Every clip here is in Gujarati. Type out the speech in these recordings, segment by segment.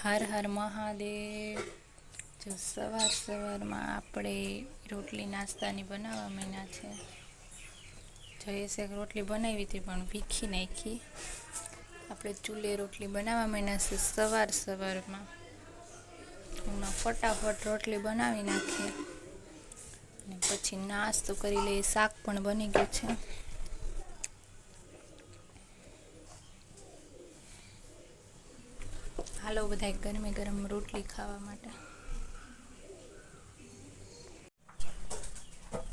હર હર મહાદેવ। જો સવારમાં આપણે રોટલી નાસ્તાની બનાવવા માંડ્યા છે। જયેશે રોટલી બનાવી હતી પણ ભીખી નાખી। આપણે ચૂલે રોટલી બનાવવા માંડ્યા છે સવારમાં। એમાં ફટાફટ રોટલી બનાવી નાખીએ અને પછી નાસ્તો કરી લઈએ। શાક પણ બની ગયું છે। હાલો બધા ગરમે ગરમ રોટલી ખાવા માટે।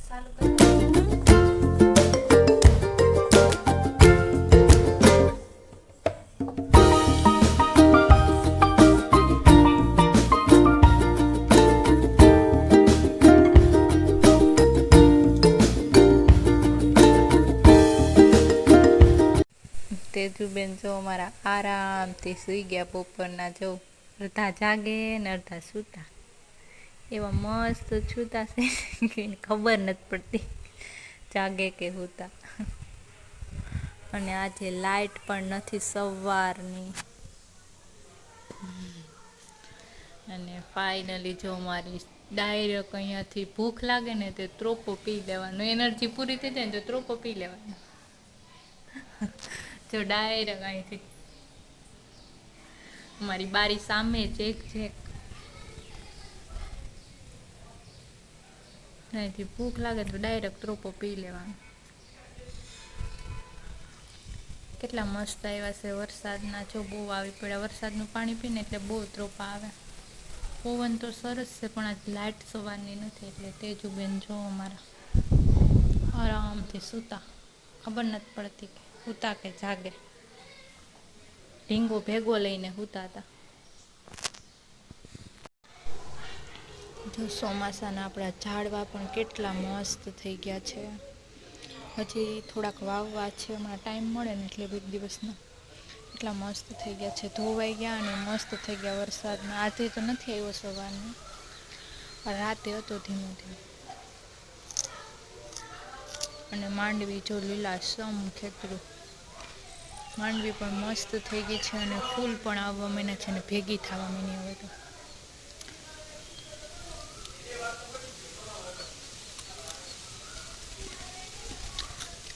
ચાલુ તેજુબેન જો અમારા આરામથી સૂઈ ગયા। બપોરના જો અડધા જાગે ને અડધા સૂતા। એવા મસ્ત છૂતા છે કે ખબર નથી પડતી જાગે કે સૂતા। અને આજે લાઈટ પણ નથી સવારની। અને ફાઇનલી જો મારી ડાયરેક્ટ અહીંયાથી ભૂખ લાગે ને તે ત્રોપો પી લેવાનો। એનર્જી પૂરી થઈ જાય ને તો ત્રોપો પી લેવાનો। જો ડાયરેક્ટ અહીંથી મારી બારી સામે જ એક અહીંથી ભૂખ લાગે તો ડાયરેક્ટ ત્રોપો પી લેવાનો। કેટલા મસ્ત આવ્યા છે વરસાદના। જો બહુ આવી પડ્યા। વરસાદનું પાણી પીને એટલે બહુ ત્રોપા આવે। પવન તો સરસ છે પણ આજ લાઇટ સવારની નથી એટલે તેજુબેન જો અમારા આરામથી સૂતા। ખબર નથી પડતી કે સૂતા કે જાગે। ઢીંગો ભેગો લઈને સૂતા હતા। જો ચોમાસાના આપણા ઝાડવા પણ કેટલા મસ્ત થઈ ગયા છે। હજી થોડાક વાવવા છે। હમણાં ટાઈમ મળે ને એટલે એક દિવસમાં એટલા મસ્ત થઈ ગયા છે। ધોવાઈ ગયા અને મસ્ત થઈ ગયા વરસાદમાં। આજે તો નથી આવ્યો સવારનો પણ રાતે હતો ધીમે ધીમે। અને માંડવી જો લીલાછમ ખેતરું। માંડવી પણ મસ્ત થઈ ગઈ છે અને ફૂલ પણ આવવા માંડ્યા છે અને ભેગી થવા માંડી હવે તો।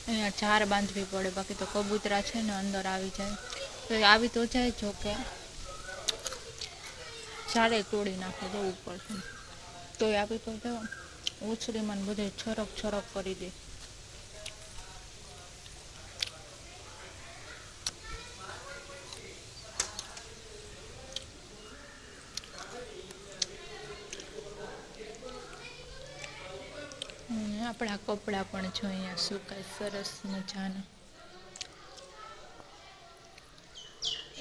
અહીંયા ચાર બાંધવી પડે બાકી તો કબૂતરા છે ને અંદર આવી જાય। તો આવી તો જાય જોકે ચારે તોડી નાખે જવું પડશે તોય આવી તો જો ઉછળીમાં બધે છરક છરક કરી દે। આપણા કપડાં પણ જો અહીંયા સુકાય સરસ મજાના।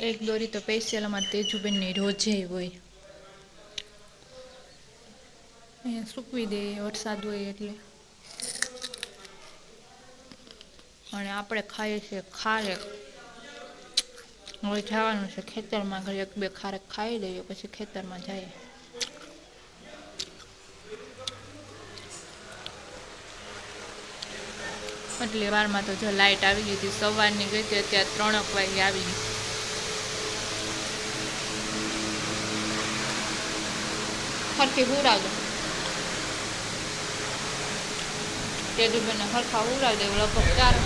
એક દોરી તો સ્પેશિયલ અમારે તેજુબેનની રોજે હોય। અહીંયા સૂકવી દે વરસાદ હોય એટલે। અને આપણે ખાઈએ છીએ ખારેક। હવે જવાનું છે ખેતરમાં ઘરે એક બે ખારેક ખાઈ લઈએ પછી ખેતરમાં જઈએ। એટલી વારમાં તો જો લાઇટ આવી ગઈ હતી। સવારની ગઈ હતી અત્યારે 3 વાગે આવી ગઈ। સરખી હુરાવજો તેજુબેનને સરખા હુરાવી દે લગભગ 4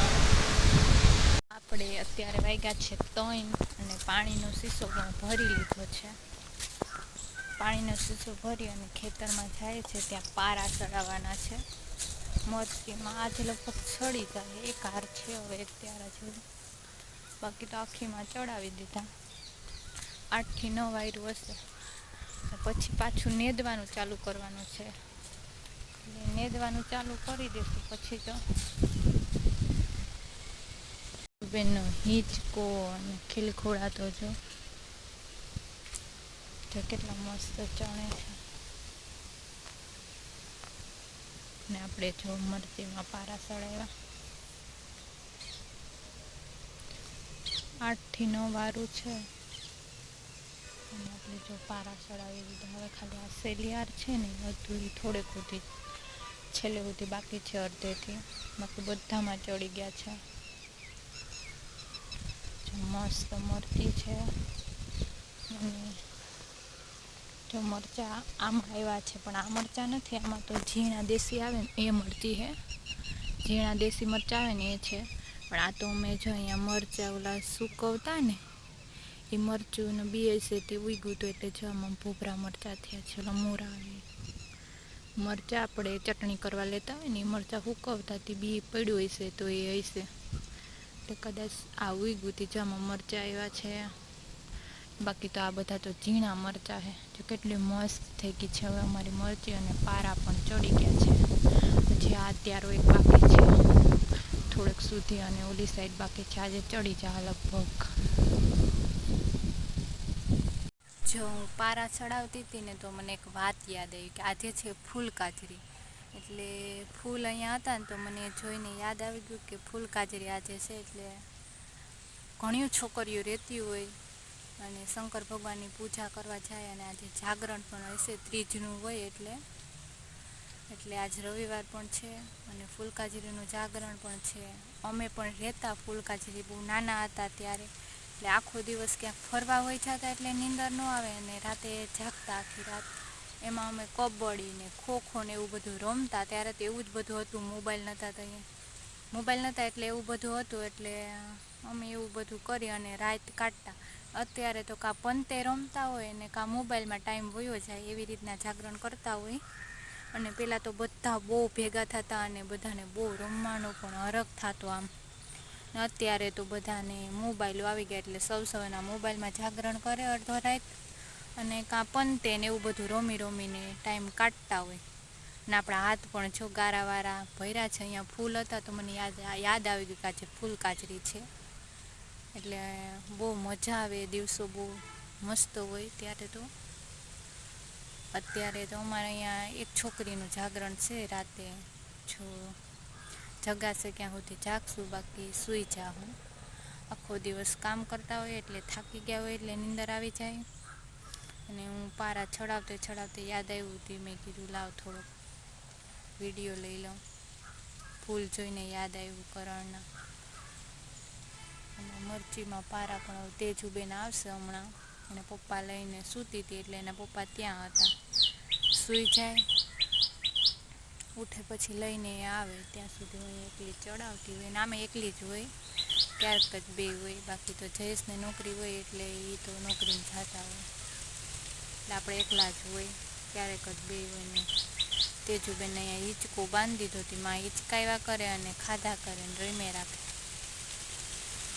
આપણે અત્યારે વાગ્યા છે 3 અને પાણીનો શીશો પણ ભરી લીધો છે। પાણીનો શીશો ભરી અને ખેતરમાં જાય છે ત્યાં પારા ચડાવવાના છે। મરચીમાં આજે લગભગ સડી જાય। એક હાર છે હવે અત્યારે જેવું બાકી તો આખીમાં ચડાવી દીધા। 8 થી 9 વાયરું હશે પછી પાછું નેદવાનું ચાલુ કરવાનું છે। એટલે નેદવાનું ચાલુ કરી દેશું પછી તો બેનનો હિંચકો અને ખીલખોડા તો જો કેટલા મસ્ત ચણે છે। ને આપણે જો મરચીમાં પારા સળાવ્યા। 8 થી 9 વારું છે અને આપણે જો પારા સળાવી દીધા। હવે ખાલી આ સેલિયાર છે ને અધૂરી થોડેક સુધી છેલ્લે સુધી બાકી છે અડધેથી બાકી બધામાં ચડી ગયા છે। મસ્ત મરચી છે અને જો મરચાં આમાં આવ્યા છે, પણ આ મરચાં નથી, આમાં તો ઝીણા દેશી આવે ને એ મરચી છે. ઝીણા દેશી મરચાં આવે ને એ છે. પણ આ તો અમે જો અહીંયા મરચાં ઓલા સૂકવતા ને એ મરચું બી હશે તે ઉગ્યું હતું, એટલે જો આમાં ભૂભરા મરચાં થયા છે. ઓલા મોરા આવે મરચાં આપણે ચટણી કરવા લેતા હોય ને એ મરચાં સૂકવતા તે બી પડ્યું હશે તો એ હશે, એટલે કદાચ આ ઉગ્યું હતી. જો આમાં મરચાં આવ્યા છે. બાકી તો આ બધા તો ઝીણા મરચાં છે. જો કેટલી મસ્ત થઈ ગઈ છે હવે અમારી મરચી, અને પારા પણ ચડી ગયા છે. પછી આ ત્યારો એક બાકી છે થોડેક સુધી, અને ઓલી સાઈડ બાકી છે. આજે ચડી જાય લગભગ. જો હું પારા ચડાવતી હતી ને તો મને એક વાત યાદ આવી કે આજે છે ફૂલ કાજરી, એટલે ફૂલ અહીંયા હતા ને તો મને જોઈને યાદ આવી ગયું કે ફૂલ કાજરી આજે છે. એટલે ઘણી છોકરીઓ રહેતી હોય અને શંકર ભગવાનની પૂજા કરવા જાય, અને આજે જાગરણ પણ હશે, ત્રીજનું હોય એટલે આજ રવિવાર પણ છે અને ફૂલકાજરીનું જાગરણ પણ છે. અમે પણ રહેતા ફૂલકાજરી, બહુ નાના હતા ત્યારે, એટલે આખો દિવસ ક્યાંક ફરવા હોય જતા એટલે નીંદર ન આવે, અને રાતે જાગતા આખી રાત. એમાં અમે કબડ્ડી ને ખોખો ને એવું બધું રમતા. ત્યારે તો એવું જ બધું હતું, મોબાઈલ નહોતા એટલે એવું બધું હતું, એટલે અમે એવું બધું કરી અને રાત કાઢતા. અત્યારે તો કાં પંતે રમતા હોય ને કાં મોબાઈલમાં ટાઈમ વયો જાય, એવી રીતના જાગરણ કરતા હોય. અને પહેલાં તો બધા બહુ ભેગા થતા અને બધાને બહુ રમવાનો પણ હરખ થતો આમ. અત્યારે તો બધાને મોબાઈલો આવી ગયા એટલે સૌના મોબાઈલમાં જાગરણ કરે અડધો રાત, અને કાં પંતે ને એવું બધું રમીને ટાઈમ કાઢતા હોય. ને આપણા હાથ પણ જો ગારાવાળા ભર્યા છે. અહીંયા ફૂલ હતા તો મને યાદ આવી ગયું કે આજે ફૂલ કાજરી છે. એટલે બહુ મજા આવે, દિવસો બહુ મસ્ત હોય ત્યારે તો. અત્યારે તો અમારે અહીંયા એક છોકરીનું જાગરણ છે રાતે, જો જગાશે ક્યાં સુધી જાગશું, બાકી સૂઈ જાઉં. આખો દિવસ કામ કરતા હોય એટલે થાકી ગયા હોય એટલે નીંદર આવી જાય. અને હું પારા ચડાવતે યાદ આવ્યું હતું, મેં કીધું લાવ થોડોક વિડીયો લઈ લઉં. ફૂલ જોઈને યાદ આવ્યું કરણના. અને મરચીમાં પારા પણ તેજુબેન આવશે હમણાં, એને પપ્પા લઈને સૂતી હતી એટલે એના પપ્પા ત્યાં હતા. સૂઈ જાય, ઉઠે પછી લઈને આવે, ત્યાં સુધી હું એકલી ચડાવતી હોય. ને આમે એકલી જ હોય, ક્યારેક જ બે હોય. બાકી તો જયેશને નોકરી હોય એટલે એ તો નોકરીમાં જતા હોય, એટલે આપણે એકલા જ હોય. ક્યારેક જ બે હોય ને તેજુબેન અહીંયા હિંચકો બાંધી દીધો હતી, માં હિંચકાવ્યા કરે અને ખાધા કરે ને રમે રાખે,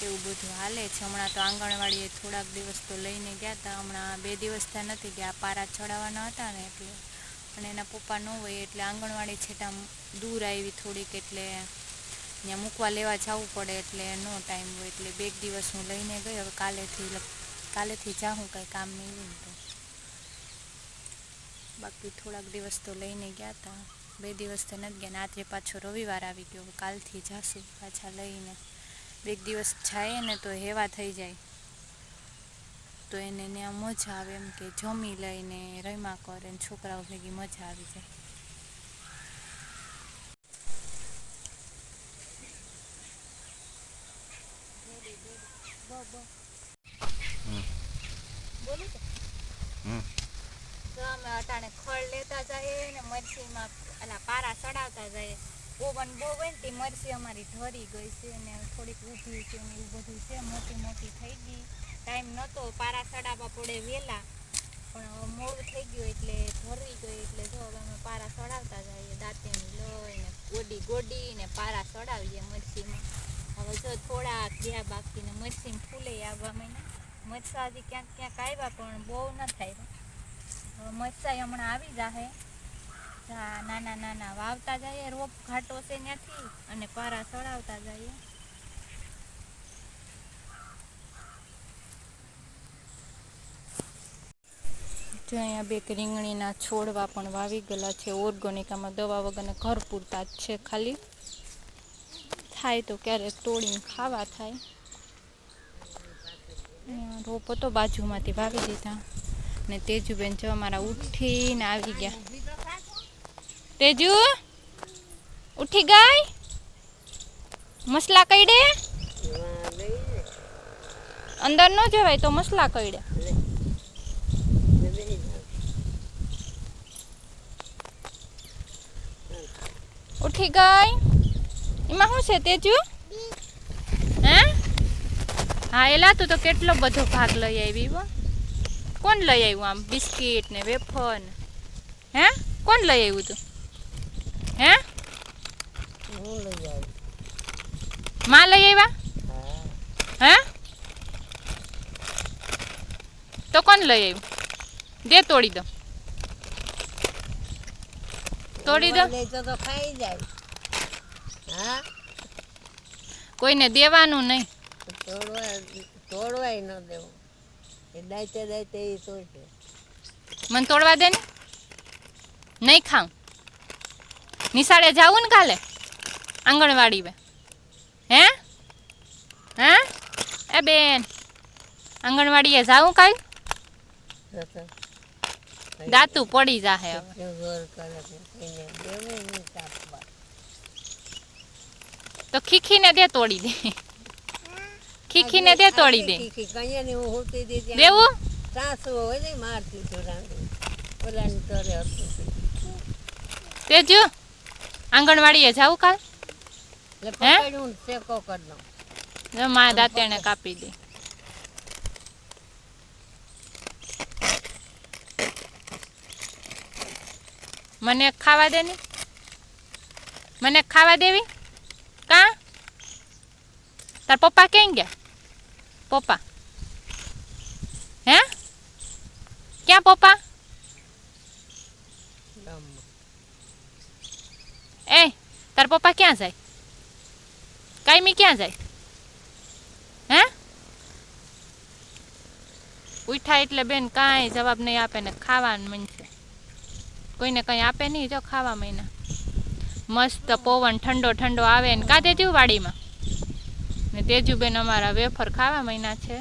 એવું બધું હાલે છે. હમણાં તો આંગણવાડીએ થોડાક દિવસ તો લઈને ગયા હતા, હમણાં 2 દિવસ ત્યાં નથી ગયા, પારા ચડાવવાના હતા ને એટલે. અને એના પપ્પા ન હોય એટલે આંગણવાડી છેટા દૂર આવી થોડીક, એટલે ત્યાં મૂકવા લેવા જવું પડે, એટલે નો ટાઈમ હોય. એટલે 2 દિવસ હું લઈને ગઈ. હવે કાલેથી જાઉં, કાંઈ કામ નહીં હોય તો. બાકી થોડાક દિવસ તો લઈને ગયા હતા, 2 દિવસ તો નથી ગયા. ને આજે પાછો રવિવાર આવી ગયો, કાલથી જાશું પાછા લઈને. 2 દિવસ જાય ને તો હેવા થઈ જાય, તો એને ત્યાં મજા આવે, એમ કે જમી લઈને રમ્યા કરે ને છોકરાઓ ભેગી મજા આવી જાય. બોલું તો અમે અટાણે ખળ લેતા જઈએ ને મરચીમાં એટલે પારા ચડાવતા જઈએ. ઓવન બહુ હોય ને તે મરચી અમારી ઢરી ગઈ છે અને થોડીક ઊભી છે ને એવું બધું છે, મોટી થઈ ગઈ. ટાઈમ નહોતો, પારા ચડાવવા પડે વહેલા, પણ મોડું થઈ ગયું એટલે ઢરી ગઈ. એટલે જો હવે અમે પારા ચડાવતા જઈએ, દાંતેની લઈને ગોડી ને પારા ચડાવીએ મરચીમાં. હવે જો થોડા ગયા બાકી ને મરચીમાં ફૂલે આવવા માંડ્યા. મરચાં હજી ક્યાંક આવ્યા પણ બહુ ન થાય. મરચાં હમણાં આવી જાહે, નાના વાવતા જઈએ, રોપ ઘાટો છે ત્યાંથી, અને પારા ચડાવતા જઈએ. જો અહીંયા 2 રીંગણીના છોડવા પણ વાવી ગયેલા છે, ઓર્ગોનિકામાં દવા વગરના, ઘર પૂરતા જ છે. ખાલી થાય તો ક્યારેક તોડીને ખાવા થાય. રોપ હતો બાજુમાંથી વાવી દીધા. ને તેજુબેન જો અમારા ઉઠીને આવી ગયા. તેજુ ઉઠી ગઈ, મસલા કઈડે અંદર ન જવાય તો મસલા કઈડે. ઓળખી ગઈ. એમાં શું છે તેજુ? હે હા એલા તું તો કેટલો બધો ભાગ લઈ આવી હો. કોણ લઈ આવ્યું આમ બિસ્કિટ ને વેફર ને? હે કોણ લઈ આવ્યું તું? હે માં લઈ આવ્યા? હે તો કોણ લઈ આવ્યું? દે તોડી દો. તોડી દો તો ખાઈ જાય. હા કોઈને દેવાનું નહીં. તોડવાય ન દેવું. એ દાયતે દાયતે એ તોડશે. મને તોડવા દે ને. નહીં ખાઉં. નિશાળે જાવું ને કાલે આંગણવાડી માં? હે હે એ બેન આંગણવાડીએ જાવું કાલ? દાંતું પડી જાહે હવે. તો ખીખીને દે તોડી દે. ખીખીને દે તોડી દે. દેવું તેજુ આંગણવાડીએ જાવું કાલ? હે મા દાંતેને કાપી દે. મને ખાવા દે ને. મને ખાવા દેવી કા? તાર પપ્પા ક્યાં ગયા? પપ્પા હે ક્યાં પપ્પા? એ તાર પપ્પા ક્યાં જાય? કાયમી ક્યાં જાય? હે ઉઠા એટલે બેન કાંઈ જવાબ નહીં આપે ને ખાવાનું મન છે. કોઈને કંઈ આપે નહીં. જો ખાવા મહિના મસ્ત પવન ઠંડો ઠંડો આવે ને કા તેજુ વાડીમાં ને તેજુબેન અમારા વેફર ખાવા મહિના છે.